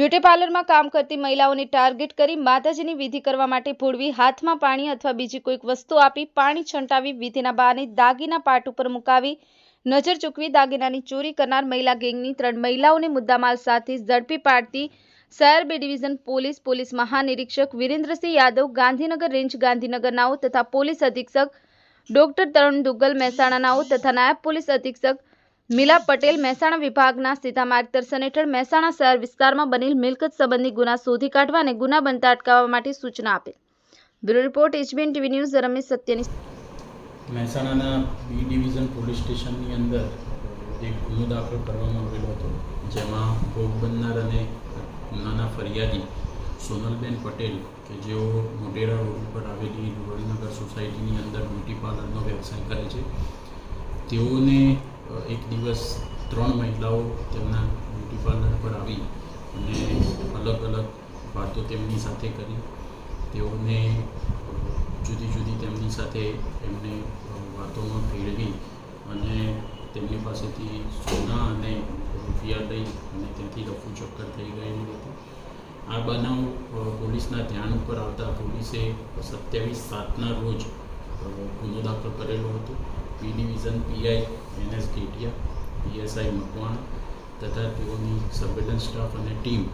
Beauty પાર્લરમાં કામ કરતી મહિલાઓને ટાર્ગેટ કરી માતાજીની વિધિ કરવા માટે ભોળવી હાથમાં પાણી અથવા બીજી કોઈક વસ્તુ આપી પાણી છંટાવી વિધિના બહાને દાગીના પાટ ઉપર મુકાવી નજર ચૂકવી દાગીનાની ચોરી કરનાર મહિલા ગેંગની 3 મહિલાઓને મુદ્દામાલ સાથે ઝડપી પાડતી શહેર B ડિવિઝન પોલીસ મહાનિરીક્ષક વિરેન્દ્રસિંહ યાદવ ગાંધીનગર રેન્જ ગાંધીનગરનાઓ તથા પોલીસ અધિક્ષક ડોક્ટર તરુણ દુગ્ગલ મહેસાણાનાઓ તથા નાયબ પોલીસ અધિક્ષક મીલા પટેલ મહેસાણા વિભાગના સીધા માર્ગદર્શન હેઠળ મહેસાણા શહેર વિસ્તારમાં બનેલ મિલકત સંબંધી ગુના શોધી કાઢવા અને ગુના બનતા અટકાવવા માટે સૂચના આપેલ। Bureau report HBN TV news Ramesh સત્યની। મહેસાણાના B ડિવિઝન પોલીસ સ્ટેશનની અંદર એક ગુનો દાખલ કરવામાં આવેલો હતો, જેમાં ભોગ બનનાર અને ગુનાના ફરિયાદી સોનલબેન પટેલ કે જેઓ મોટેરા રોડ ઉપર આવેલી વડનગર સોસાયટીની અંદર બ્યુટી પાર્લરનો વ્યવસાય કરે છે, તેઓને એક દિવસ 3 મહિલાઓ તેમના બ્યુટી પાર્લર પર આવી અને અલગ અલગ વાતો તેમની સાથે કરી। તેઓને જુદી જુદી તેમની સાથે એમને વાતોમાં ભેળવી અને તેમની પાસેથી સોના અને રૂપિયા લઈ અને ત્યાંથી રફુ ચક્કર થઈ ગયેલી હતી। આ બનાવ પોલીસના ધ્યાન ઉપર આવતા પોલીસે 27/7ના રોજ ગુનો દાખલ કરેલો હતો। B division PI NS ગેટિયા, PSI Makwana તથા તેઓની સર્વેલન્સ સ્ટાફ અને ટીમ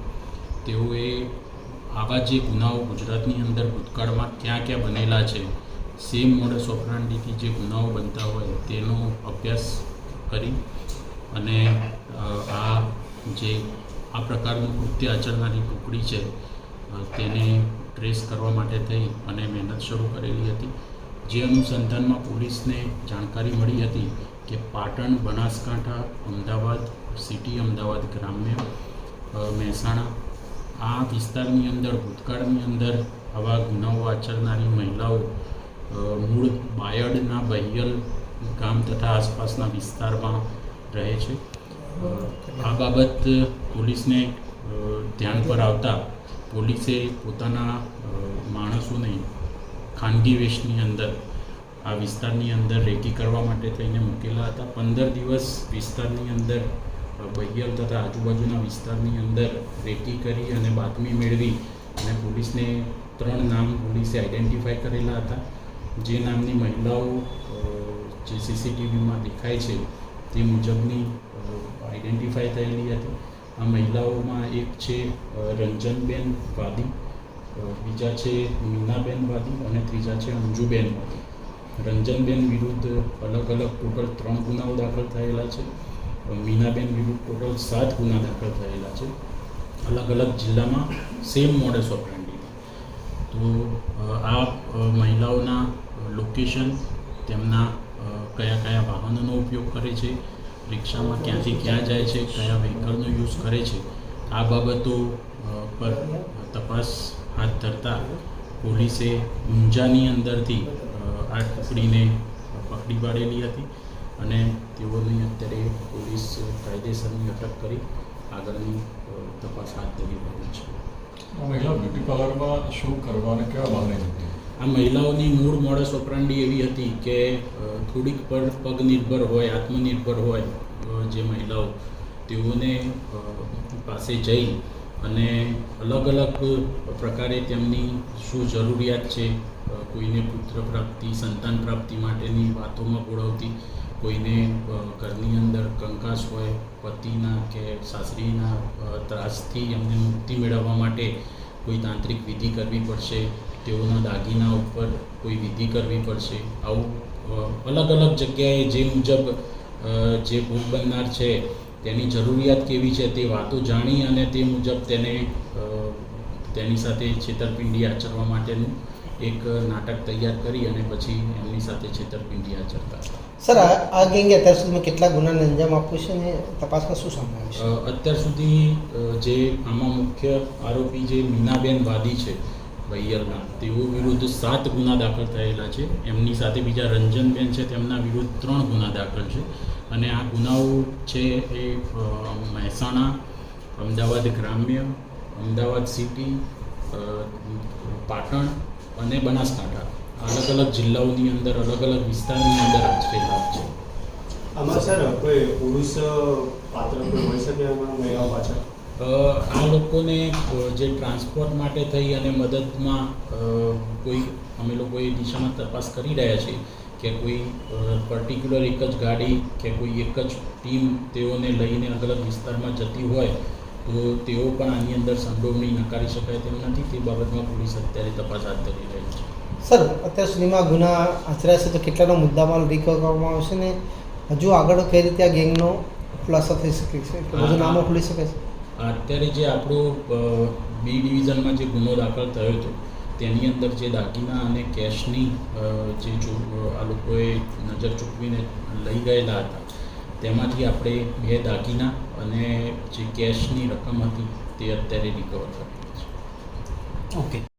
તેઓએ આવા જે ગુનાઓ ગુજરાતની અંદર ભૂતકાળમાં ક્યાં ક્યાં બનેલા છે, સેમ મોડસ ઓપરાન્ડીથી જે ગુનાઓ બનતા હોય તેનો અભ્યાસ કરી અને આ પ્રકારનું કૃત્ય આચરનારી ટુકડી છે તેને ટ્રેસ કરવા માટે થઈ અને મહેનત શરૂ કરેલી હતી। જે અનુસંધાનમાં પોલીસને જાણકારી મળી હતી કે પાટણ, બનાસકાંઠા, અમદાવાદ સિટી, અમદાવાદ ગ્રામ્ય, મહેસાણા આ વિસ્તારની અંદર ભૂતકાળની અંદર આવા ગુનાઓ આચરનારી મહિલાઓ મૂળ બાયડના બહિયલ ગામ તથા આસપાસના વિસ્તારમાં રહે છે। આ બાબત પોલીસને ધ્યાન પર આવતા પોલીસે પોતાના માણસોને ખાનગી વેશની અંદર આ વિસ્તારની અંદર રેકી કરવા માટે થઈને મૂકેલા હતા। 15 દિવસ વિસ્તારની અંદર બહિયલ તથા આજુબાજુના વિસ્તારની અંદર રેકી કરી અને બાતમી મેળવી અને પોલીસને 3 નામ પોલીસે આઈડેન્ટિફાઈ કરેલા હતા। જે નામની મહિલાઓ જે CCTVમાં દેખાય છે તે મુજબની આઈડેન્ટિફાઈ થયેલી હતી। આ મહિલાઓમાં એક છે રંજનબેન વાદી, બીજા છે મીનાબેન વાદી અને ત્રીજા છે અંજુબેન વાદી। રંજનબેન વિરુદ્ધ અલગ અલગ ટોટલ 3 ગુનાઓ દાખલ થયેલા છે। મીનાબેન વિરુદ્ધ ટોટલ 7 ગુના દાખલ થયેલા છે, અલગ અલગ જિલ્લામાં સેમ મોડસ ઓપરાન્ડી। તો આ મહિલાઓના લોકેશન, તેમના કયા કયા વાહનોનો ઉપયોગ કરે છે, રિક્ષામાં ક્યાંથી ક્યાં જાય છે, કયા વ્હીકલનો યુઝ કરે છે, આ બાબતો પર તપાસ હાથ ધરતા પોલીસે ઊંઝાની અંદરથી આ ટુકડીને પકડી પાડેલી હતી અને તેઓની અત્યારે પોલીસ કાયદેસરની અટક કરી આગળની તપાસ હાથ ધરી રહી છે। આ મહિલા બ્યુટી પાર્લરમાં શું કરવા અને કેવા બહાને જતી? આ મહિલાઓની મૂળ મોડસ ઓપરાન્ડી એવી હતી કે થોડીક પગ નિર્ભર હોય, આત્મનિર્ભર હોય જે મહિલાઓ, તેઓને પાસે જઈ અને અલગ અલગ પ્રકારે તેમની શું જરૂરિયાત છે, કોઈને પુત્ર પ્રાપ્તિ, સંતાન પ્રાપ્તિ માટેની વાતોમાં બોલાવતી, કોઈને ઘરની અંદર કંકાસ હોય, પતિના કે સાસરીના ત્રાસથી એમને મુક્તિ મેળવવા માટે કોઈ તાંત્રિક વિધિ કરવી પડશે, તેઓના દાગીના ઉપર કોઈ વિધિ કરવી પડશે, આવું અલગ અલગ જગ્યાએ જે મુજબ જે ભોગ બનનાર છે તેની જરૂરિયાત કેવી છે તે વાતો જાણી અને તે મુજબ તેની સાથે છેતરપિંડી આચરવા માટેનું એક નાટક તૈયાર કરી અને પછી એમની સાથે છેતરપિંડી આચરતા। સર, આ ગેંગે અત્યાર સુધીમાં કેટલા ગુનાને અંજામ આપ્યું છે અને તપાસમાં શું સામે આવ્યું છે? અત્યાર સુધી જે આમાં મુખ્ય આરોપી જે મીનાબેન વાદી છે બહિયલના, તેઓ વિરુદ્ધ 7 ગુના દાખલ થયેલા છે। એમની સાથે બીજા રંજનબેન છે, તેમના વિરુદ્ધ 3 ગુના દાખલ છે અને આ ગુનાઓ છે એ મહેસાણા, અમદાવાદ ગ્રામ્ય, અમદાવાદ સિટી, પાટણ અને બનાસકાંઠા અલગ અલગ જિલ્લાઓની અંદર અલગ અલગ વિસ્તારની અંદર આચરેલા છે। આમાં સર કોઈ પુરુષ પાત્ર કોઈ હોઈ શકે આમાં મહિલાઓ પાછળ? આ લોકોને જે ટ્રાન્સપોર્ટ માટે થઈ અને મદદમાં કોઈ અમે લોકો એ દિશામાં તપાસ કરી રહ્યા છીએ કે કોઈ પર્ટિક્યુલર એક જ ગાડી કે કોઈ એક જ ટીમ તેઓને લઈને અલગ અલગ વિસ્તારમાં જતી હોય તો તેઓ પણ આની અંદર સંડોવણી નકારી શકાય તેમ નથી. તે બાબતમાં પોલીસ અત્યારે તપાસ હાથ ધરી રહી છે. સર અત્યાર સુધીમાં ગુના આચરાશે તો કેટલાનો મુદ્દામાલ રિકવર કરવામાં આવશે ને હજુ આગળ કઈ રીતે આ ગેંગનો ખુલાસો થઈ શકે છે કે બધું નામો ખુલી શકે છે? અત્યારે જે આપણું બી ડિવિઝનમાં જે ગુનો દાખલ થયો હતો તેની અંદર જે દાગીના અને કેશની જે આ લોકોએ નજર ચૂકવીને લઈ ગયેલા હતા તેમાંથી આપણે 2 દાગીના અને જે કેશની રકમ હતી તે અત્યારે રિકવર કરી છે. ઓકે.